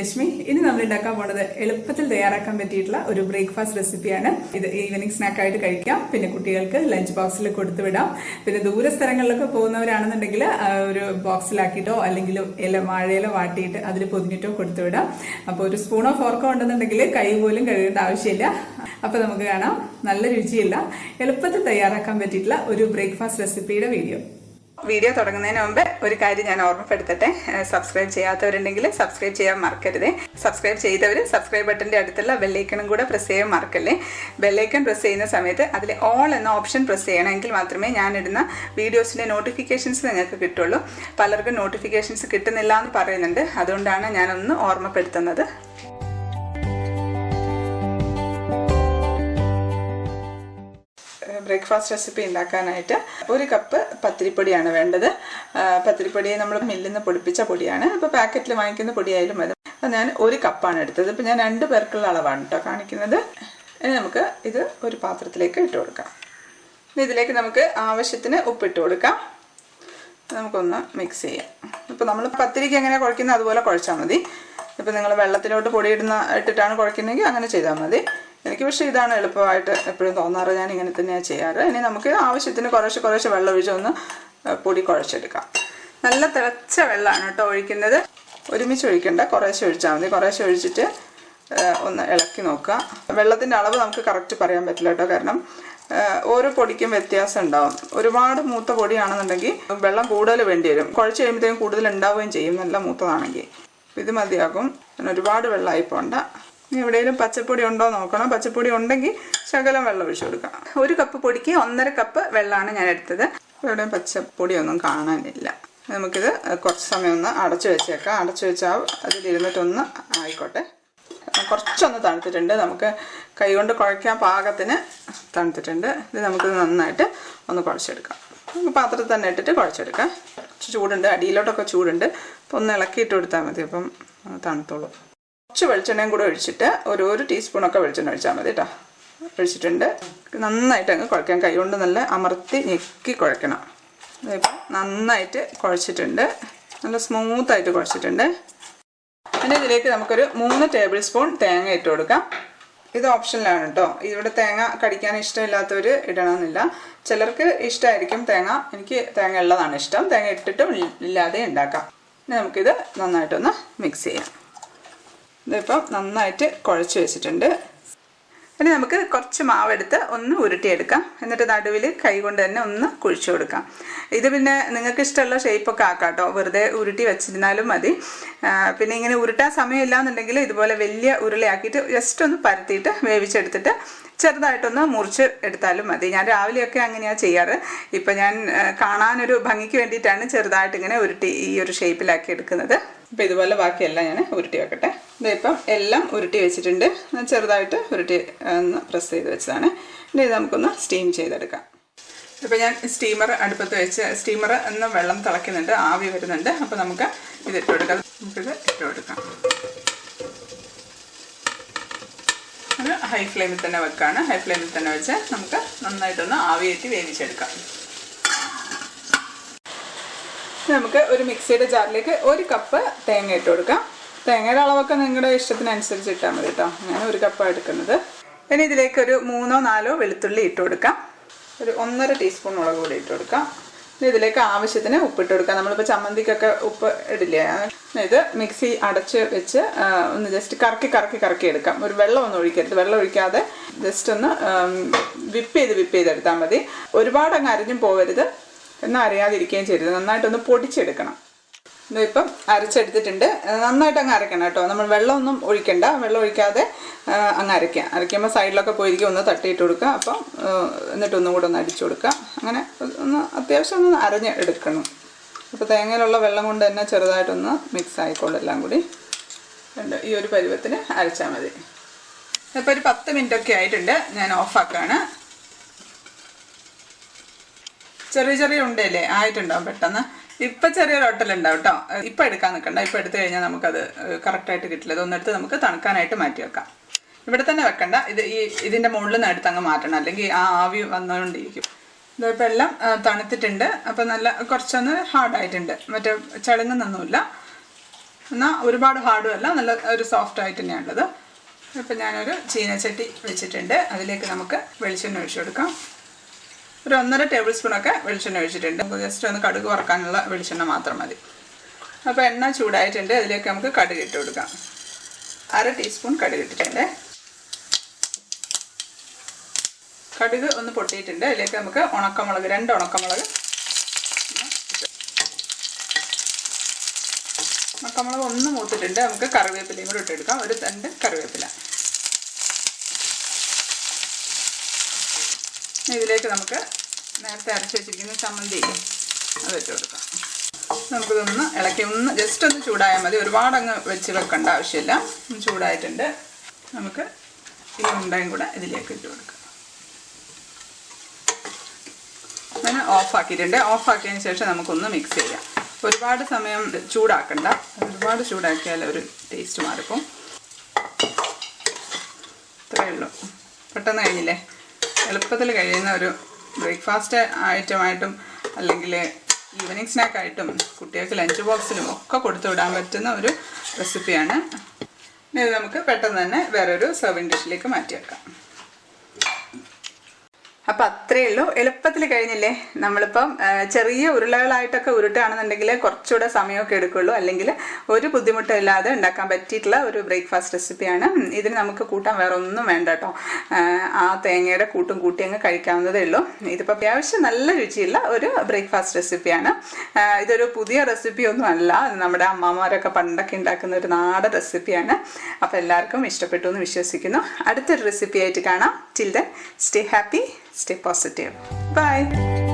രശ്മി. ഇനി നമ്മൾ ഉണ്ടാക്കാൻ പോണത് എളുപ്പത്തിൽ തയ്യാറാക്കാൻ പറ്റിയിട്ടുള്ള ഒരു ബ്രേക്ക്ഫാസ്റ്റ് റെസിപ്പിയാണ്. ഇത് ഈവനിങ് സ്നാക്കായിട്ട് കഴിക്കാം, പിന്നെ കുട്ടികൾക്ക് ലഞ്ച് ബോക്സിൽ കൊടുത്തു വിടാം. പിന്നെ ദൂര സ്ഥലങ്ങളിലൊക്കെ പോകുന്നവരാണെന്നുണ്ടെങ്കിൽ ഒരു ബോക്സിലാക്കിയിട്ടോ അല്ലെങ്കിൽ വാഴയില വാട്ടിയിട്ട് അതിൽ പൊതിഞ്ഞിട്ടോ കൊടുത്തു വിടാം. അപ്പോൾ ഒരു സ്പൂണോ ഫോർക്കോ ഉണ്ടെന്നുണ്ടെങ്കിൽ കൈ പോലും കഴുകേണ്ട ആവശ്യമില്ല. അപ്പോൾ നമുക്ക് കാണാം, നല്ല രുചിയില്ല എളുപ്പത്തിൽ തയ്യാറാക്കാൻ പറ്റിയിട്ടുള്ള ഒരു ബ്രേക്ക്ഫാസ്റ്റ് റെസിപ്പിയുടെ വീഡിയോ തുടങ്ങുന്നതിന് മുമ്പ് ഒരു കാര്യം ഞാൻ ഓർമ്മപ്പെടുത്തട്ടെ. സബ്സ്ക്രൈബ് ചെയ്യാത്തവരുണ്ടെങ്കിൽ സബ്സ്ക്രൈബ് ചെയ്യാൻ മറക്കരുത്. സബ്സ്ക്രൈബ് ചെയ്തവർ സബ്സ്ക്രൈബ് ബട്ടൻ്റെ അടുത്തുള്ള ബെല്ലൈക്കണും കൂടെ പ്രസ് ചെയ്യാൻ മറക്കല്ലേ. ബെല്ലൈക്കൺ പ്രസ് ചെയ്യുന്ന സമയത്ത് അതിൽ ഓൾ എന്ന ഓപ്ഷൻ പ്രസ് ചെയ്യണമെങ്കിൽ മാത്രമേ ഞാനിടുന്ന വീഡിയോസിൻ്റെ നോട്ടിഫിക്കേഷൻസ് നിങ്ങൾക്ക് കിട്ടുള്ളൂ. പലർക്കും നോട്ടിഫിക്കേഷൻസ് കിട്ടുന്നില്ല എന്ന് പറയുന്നുണ്ട്, അതുകൊണ്ടാണ് ഞാനൊന്ന് ഓർമ്മപ്പെടുത്തുന്നത്. ബ്രേക്ക്ഫാസ്റ്റ് റെസിപ്പി ഉണ്ടാക്കാനായിട്ട് 1 കപ്പ് പത്തിരിപ്പൊടിയാണ് വേണ്ടത്. പത്തിരിപ്പൊടി നമ്മൾ മില്ലിൽ നിന്ന് പൊടിപ്പിച്ച പൊടിയാണ്. അപ്പോൾ പാക്കറ്റിൽ വാങ്ങിക്കുന്ന പൊടിയായാലും മതി. അപ്പോൾ ഞാൻ 1 കപ്പാണ് എടുത്തത്. ഇപ്പോൾ ഞാൻ 2 പേർക്കുള്ള അളവാണ് കേട്ടോ കാണിക്കുന്നത്. ഇനി നമുക്ക് ഇത് ഒരു പാത്രത്തിലേക്ക് ഇട്ട് കൊടുക്കാം. ഇതിലേക്ക് നമുക്ക് ആവശ്യത്തിന് ഉപ്പിട്ട് കൊടുക്കാം. നമുക്കൊന്ന് മിക്സ് ചെയ്യാം. ഇപ്പോൾ നമ്മൾ പത്തിരിക്ക് എങ്ങനെ കുഴക്കുന്നത് അതുപോലെ കുഴച്ചാൽ മതി. ഇപ്പോൾ നിങ്ങൾ വെള്ളത്തിലോട്ട് പൊടി ഇട്ടിട്ടാണ് കുഴക്കുന്നതെങ്കിൽ അങ്ങനെ ചെയ്താൽ മതി. എനിക്ക് പക്ഷേ ഇതാണ് എളുപ്പമായിട്ട് എപ്പോഴും തോന്നാറ്. ഞാൻ ഇങ്ങനെ തന്നെയാണ് ചെയ്യാറ്. ഇനി നമുക്ക് ആവശ്യത്തിന് കുറേശ്ശെ വെള്ളം ഒഴിച്ചൊന്ന് പൊടി കുഴച്ചെടുക്കാം. നല്ല തിളച്ച വെള്ളമാണ് കേട്ടോ ഒഴിക്കുന്നത്. ഒരുമിച്ച് ഒഴിക്കണ്ട, കുറേശ്ശെ ഒഴിച്ചാൽ മതി. കുറേശ്ശെ ഒഴിച്ചിട്ട് ഒന്ന് ഇളക്കി നോക്കുക. വെള്ളത്തിൻ്റെ അളവ് നമുക്ക് കറക്റ്റ് പറയാൻ പറ്റില്ല കേട്ടോ, കാരണം ഓരോ പൊടിക്കും വ്യത്യാസം ഉണ്ടാവും. ഒരുപാട് മൂത്ത പൊടിയാണെന്നുണ്ടെങ്കിൽ വെള്ളം കൂടുതൽ വേണ്ടി വരും. കുഴച്ച് കഴിയുമ്പോഴത്തേക്കും കൂടുതൽ ഉണ്ടാവുകയും ചെയ്യും, നല്ല മൂത്തതാണെങ്കിൽ. ഇത് മതിയാകും. ഒരുപാട് വെള്ളമായി പോകണ്ട. എവിടെയെങ്കിലും പച്ചപ്പൊടി ഉണ്ടോ നോക്കണം. പച്ചപ്പൊടി ഉണ്ടെങ്കിൽ ശകലം വെള്ളം ഒഴിച്ചു കൊടുക്കാം. 1 കപ്പ് പൊടിക്ക് 1.5 കപ്പ് വെള്ളമാണ് ഞാൻ എടുത്തത്. എവിടെയും പച്ചപ്പൊടിയൊന്നും കാണാനില്ല. നമുക്കിത് കുറച്ച് സമയം ഒന്ന് അടച്ചു വെച്ചേക്കാം. അടച്ചു വെച്ചാൽ അതിലിരുന്നിട്ടൊന്ന് ആയിക്കോട്ടെ. കുറച്ചൊന്ന് തണുത്തിട്ടുണ്ട്. നമുക്ക് കൈകൊണ്ട് കുഴയ്ക്കാൻ പാകത്തിന് തണുത്തിട്ടുണ്ട്. ഇത് നമുക്കിത് നന്നായിട്ട് ഒന്ന് കുഴച്ചെടുക്കാം. നമുക്ക് പാത്രത്തിൽ തന്നെ ഇട്ടിട്ട് കുഴച്ചെടുക്കാം. കുറച്ച് ചൂടുണ്ട്, അടിയിലോട്ടൊക്കെ ചൂടുണ്ട്. അപ്പോൾ ഒന്ന് ഇളക്കിയിട്ട് കൊടുത്താൽ മതി, അപ്പം തണുത്തോളൂ. കുറച്ച് വെളിച്ചെണ്ണയും കൂടെ ഒഴിച്ചിട്ട് ഒരു ടീസ്പൂണൊക്കെ വെളിച്ചെണ്ണ ഒഴിച്ചാൽ മതി കേട്ടോ. ഒഴിച്ചിട്ടുണ്ട്. നന്നായിട്ട് അങ്ങ് കുഴക്കാം. കൈ കൊണ്ട് നല്ല അമർത്തി ഞെക്കി കുഴക്കണം. ഇപ്പം നന്നായിട്ട് കുഴച്ചിട്ടുണ്ട്. നല്ല സ്മൂത്തായിട്ട് കുഴച്ചിട്ടുണ്ട്. പിന്നെ ഇതിലേക്ക് നമുക്കൊരു 3 ടേബിൾ സ്പൂൺ തേങ്ങ ഇട്ട് കൊടുക്കാം. ഇത് ഓപ്ഷനിലാണ് കേട്ടോ. ഇവിടെ തേങ്ങ കടിക്കാൻ ഇഷ്ടമില്ലാത്തവർ ഇടണമെന്നില്ല. ചിലർക്ക് ഇഷ്ടമായിരിക്കും തേങ്ങ. എനിക്ക് തേങ്ങ ഉള്ളതാണ് ഇഷ്ടം. തേങ്ങ ഇട്ടിട്ടും ഇല്ലാതെ ഉണ്ടാക്കാം. ഇനി നമുക്കിത് നന്നായിട്ടൊന്ന് മിക്സ് ചെയ്യാം. ഇതിപ്പം നന്നായിട്ട് കുഴച്ച് വെച്ചിട്ടുണ്ട്. ഇനി നമുക്ക് കുറച്ച് മാവെടുത്ത് ഒന്ന് ഉരുട്ടിയെടുക്കാം. എന്നിട്ട് നടുവിൽ കൈ കൊണ്ട് തന്നെ ഒന്ന് കുഴിച്ചു കൊടുക്കാം. ഇത് പിന്നെ നിങ്ങൾക്ക് ഇഷ്ടമുള്ള ഷേപ്പൊക്കെ ആക്കാം കേട്ടോ. വെറുതെ ഉരുട്ടി വെച്ചിരുന്നാലും മതി. പിന്നെ ഇങ്ങനെ ഉരുട്ടാൻ സമയമില്ല എന്നുണ്ടെങ്കിൽ ഇതുപോലെ വലിയ ഉരുളയാക്കിയിട്ട് ജസ്റ്റ് ഒന്ന് പരത്തിയിട്ട് വേവിച്ചെടുത്തിട്ട് ചെറുതായിട്ടൊന്ന് മുറിച്ച് എടുത്താലും മതി. ഞാൻ രാവിലെയൊക്കെ അങ്ങനെയാണ് ചെയ്യാറ്. ഇപ്പം ഞാൻ കാണാനൊരു ഭംഗിക്ക് വേണ്ടിയിട്ടാണ് ചെറുതായിട്ട് ഇങ്ങനെ ഉരുട്ടി ഈ ഒരു ഷേപ്പിലാക്കി എടുക്കുന്നത്. അപ്പോൾ ഇതുപോലെ ബാക്കിയെല്ലാം ഞാൻ ഉരുട്ടി വെക്കട്ടെ. ഇതിപ്പം എല്ലാം ഉരുട്ടി വെച്ചിട്ടുണ്ട്. ചെറുതായിട്ട് ഉരുട്ടി ഒന്ന് പ്രസ് ചെയ്ത് വെച്ചതാണ്. ഇനി ഇത് നമുക്കൊന്ന് സ്റ്റീം ചെയ്തെടുക്കാം. ഇപ്പോൾ ഞാൻ സ്റ്റീമർ അടുപ്പത്ത് വെച്ച് സ്റ്റീമർ ഒന്ന് വെള്ളം തിളയ്ക്കുന്നുണ്ട്, ആവി വരുന്നുണ്ട്. അപ്പോൾ നമുക്ക് ഇതിട്ട് കൊടുക്കാം. നമുക്കിത് ഇട്ട് കൊടുക്കാം. അത് ഹൈ ഫ്ലെയിമിൽ തന്നെ വെക്കുകയാണ്. ഹൈ ഫ്ലെയിമിൽ തന്നെ വെച്ച് നമുക്ക് നന്നായിട്ടൊന്ന് ആവിയേറ്റി വേവിച്ചെടുക്കാം. നമുക്ക് ഒരു മിക്സിയുടെ ജാറിലേക്ക് 1 കപ്പ് തേങ്ങ ഇട്ട് കൊടുക്കാം. തേങ്ങയുടെ അളവൊക്കെ നിങ്ങളുടെ ഇഷ്ടത്തിനനുസരിച്ച് ഇട്ടാൽ മതി കേട്ടോ. ഞാൻ 1 കപ്പാണ് എടുക്കുന്നത്. ഇനി ഇതിലേക്ക് ഒരു 3-4 വെളുത്തുള്ളി ഇട്ട് കൊടുക്കാം. ഒരു 1.5 ടീസ്പൂൺ മുളക് പൊടി ഇട്ട് കൊടുക്കാം. ഇതിലേക്ക് ആവശ്യത്തിന് ഉപ്പിട്ട് കൊടുക്കാം. നമ്മളിപ്പോൾ ചമ്മന്തിക്കൊക്കെ ഉപ്പ് ഇടില്ലേ, ഇത് മിക്സി അടച്ച് വെച്ച് ഒന്ന് ജസ്റ്റ് കറക്കി എടുക്കാം. ഒരു വെള്ളമൊന്നും ഒഴിക്കരുത്. വെള്ളം ഒഴിക്കാതെ ജസ്റ്റ് ഒന്ന് വിപ്പ് ചെയ്തെടുത്താൽ മതി. ഒരുപാട് അങ്ങ് അരിഞ്ഞും പോകരുത്, എന്നാൽ അറിയാതിരിക്കുകയും ചെയ്യരുത്. നന്നായിട്ടൊന്ന് പൊടിച്ചെടുക്കണം. ഇതിപ്പം അരച്ചെടുത്തിട്ടുണ്ട്. നന്നായിട്ട് അങ്ങ് അരക്കണം കേട്ടോ. നമ്മൾ വെള്ളമൊന്നും ഒഴിക്കണ്ട. വെള്ളം ഒഴിക്കാതെ അങ്ങ് അരയ്ക്കുമ്പോൾ സൈഡിലൊക്കെ പോയിരിക്കും. ഒന്ന് തട്ടിയിട്ട് കൊടുക്കുക. അപ്പം എന്നിട്ടൊന്നും കൂടെ ഒന്ന് അടിച്ചു കൊടുക്കുക. അങ്ങനെ ഒന്ന് അത്യാവശ്യം ഒന്ന് അരഞ്ഞ് എടുക്കണം. അപ്പോൾ തേങ്ങയിലുള്ള വെള്ളം കൊണ്ട് തന്നെ ചെറുതായിട്ടൊന്ന് മിക്സ് ആയിക്കോളും എല്ലാം കൂടി. ഈ ഒരു പരുവത്തിന് അരച്ചാൽ മതി. ഇപ്പോൾ ഒരു 10 മിനിറ്റൊക്കെ ആയിട്ടുണ്ട്. ഞാൻ ഓഫാക്കുകയാണ്. ചെറിയ ഉണ്ടല്ലേ ആയിട്ടുണ്ടാവും പെട്ടെന്ന്. ഇപ്പം ചെറിയൊരു ഹോട്ടലുണ്ടാവും കേട്ടോ. ഇപ്പം എടുക്കാൻ നിൽക്കണ്ട. ഇപ്പം എടുത്തു കഴിഞ്ഞാൽ നമുക്കത് കറക്റ്റായിട്ട് കിട്ടില്ല. ഇതൊന്നെടുത്ത് നമുക്ക് തണുക്കാനായിട്ട് മാറ്റി വെക്കാം. ഇവിടെ തന്നെ വെക്കണ്ട. ഇതിൻ്റെ മുകളിൽ നിന്ന് എടുത്ത് അങ്ങ് മാറ്റണം, അല്ലെങ്കിൽ ആ ആവി വന്നുകൊണ്ടിരിക്കും. ഇതിപ്പോൾ എല്ലാം തണുത്തിട്ടുണ്ട്. അപ്പോൾ നല്ല കുറച്ചൊന്ന് ഹാർഡായിട്ടുണ്ട്. മറ്റേ ചളുങ്ങുന്നൊന്നുമില്ല. എന്നാൽ ഒരുപാട് ഹാർഡും അല്ല, നല്ല ഒരു സോഫ്റ്റ് ആയിട്ട് തന്നെയാണുള്ളത്. ഇപ്പം ഞാനൊരു ചീനച്ചട്ടി വെച്ചിട്ടുണ്ട്. അതിലേക്ക് നമുക്ക് വെളിച്ചെണ്ണ ഒഴിച്ചു കൊടുക്കാം. ഒരു 1.5 ടേബിൾ സ്പൂണൊക്കെ വെളിച്ചെണ്ണ ഒഴിച്ചിട്ടുണ്ട്. നമുക്ക് ജസ്റ്റ് ഒന്ന് കടുക് വറക്കാനുള്ള വെളിച്ചെണ്ണ മാത്രം മതി. അപ്പോൾ എണ്ണ ചൂടായിട്ടുണ്ട്. അതിലേക്ക് നമുക്ക് കടുക് ഇട്ട് കൊടുക്കാം. 1/2 ടീസ്പൂൺ കടുക് ഇട്ടിട്ടുണ്ട്. കടുക് ഒന്ന് പൊട്ടിയിട്ടുണ്ട്. അതിലേക്ക് നമുക്ക് ഉണക്കമുളക്, 2 ഉണക്കമുളക് ഒന്ന് മൂത്തിട്ടുണ്ട്. നമുക്ക് കറിവേപ്പിലയും കൂടി ഇട്ടെടുക്കാം. ഒരു 2 കറിവേപ്പില. ഇതിലേക്ക് നമുക്ക് നേരത്തെ അരച്ച് വെച്ചിരിക്കുന്ന ചമ്മന്തി അതിട്ട് കൊടുക്കാം. നമുക്കിതൊന്ന് ഇളക്കി ജസ്റ്റ് ഒന്ന് ചൂടായാൽ മതി. ഒരുപാട് അങ്ങ് വെച്ച് വെക്കേണ്ട ആവശ്യമില്ല. ചൂടായിട്ടുണ്ട്. നമുക്ക് ഈ ഉണ്ടയും കൂടെ ഇതിലേക്ക് ഇട്ട് കൊടുക്കാം. ഞാൻ ഓഫാക്കിയിട്ടുണ്ട്. ഓഫാക്കിയതിന് ശേഷം നമുക്കൊന്ന് മിക്സ് ചെയ്യാം. ഒരുപാട് സമയം ചൂടാക്കണ്ട. ഒരുപാട് ചൂടാക്കിയാൽ ഒരു ടേസ്റ്റ് മാറിപ്പം. ഇത്രയേ ഉള്ളൂ. പെട്ടെന്ന് കഴിഞ്ഞില്ലേ? എളുപ്പത്തിൽ കഴിയുന്ന ഒരു ബ്രേക്ക്ഫാസ്റ്റ് ഐറ്റമായിട്ടും അല്ലെങ്കിൽ ഈവനിങ് സ്നാക്കായിട്ടും കുട്ടികൾക്ക് ലഞ്ച് ബോക്സിലും ഒക്കെ കൊടുത്തു വിടാൻ പറ്റുന്ന ഒരു റെസിപ്പിയാണ്. ഇത് നമുക്ക് പെട്ടെന്ന് തന്നെ വേറൊരു സെർവിങ് ഡിഷിലേക്ക് മാറ്റി വെക്കാം. അപ്പം അത്രയേ ഉള്ളൂ. എളുപ്പത്തിൽ കഴിഞ്ഞില്ലേ? നമ്മളിപ്പം ചെറിയ ഉരുളകളായിട്ടൊക്കെ ഉരുട്ടുകയാണെന്നുണ്ടെങ്കിൽ കുറച്ചുകൂടെ സമയമൊക്കെ എടുക്കുള്ളൂ. അല്ലെങ്കിൽ ഒരു ബുദ്ധിമുട്ടില്ലാതെ ഉണ്ടാക്കാൻ പറ്റിയിട്ടുള്ള ഒരു ബ്രേക്ക്ഫാസ്റ്റ് റെസിപ്പിയാണ്. ഇതിന് നമുക്ക് കൂട്ടാൻ വേറെ ഒന്നും വേണ്ട കേട്ടോ. ആ തേങ്ങയുടെ കൂട്ടും കൂട്ടി അങ്ങ് കഴിക്കാവുന്നതേ ഉള്ളൂ. ഇതിപ്പോൾ അത്യാവശ്യം നല്ല രുചിയുള്ള ഒരു ബ്രേക്ക്ഫാസ്റ്റ് റെസിപ്പിയാണ്. ഇതൊരു പുതിയ റെസിപ്പി ഒന്നും അല്ല. നമ്മുടെ അമ്മമാരൊക്കെ പണ്ടൊക്കെ ഉണ്ടാക്കുന്ന ഒരു നാടൻ റെസിപ്പിയാണ്. അപ്പോൾ എല്ലാവർക്കും ഇഷ്ടപ്പെട്ടു എന്ന് വിശ്വസിക്കുന്നു. അടുത്തൊരു റെസിപ്പി ആയിട്ട് കാണാം. Till then, stay happy, stay positive. Bye.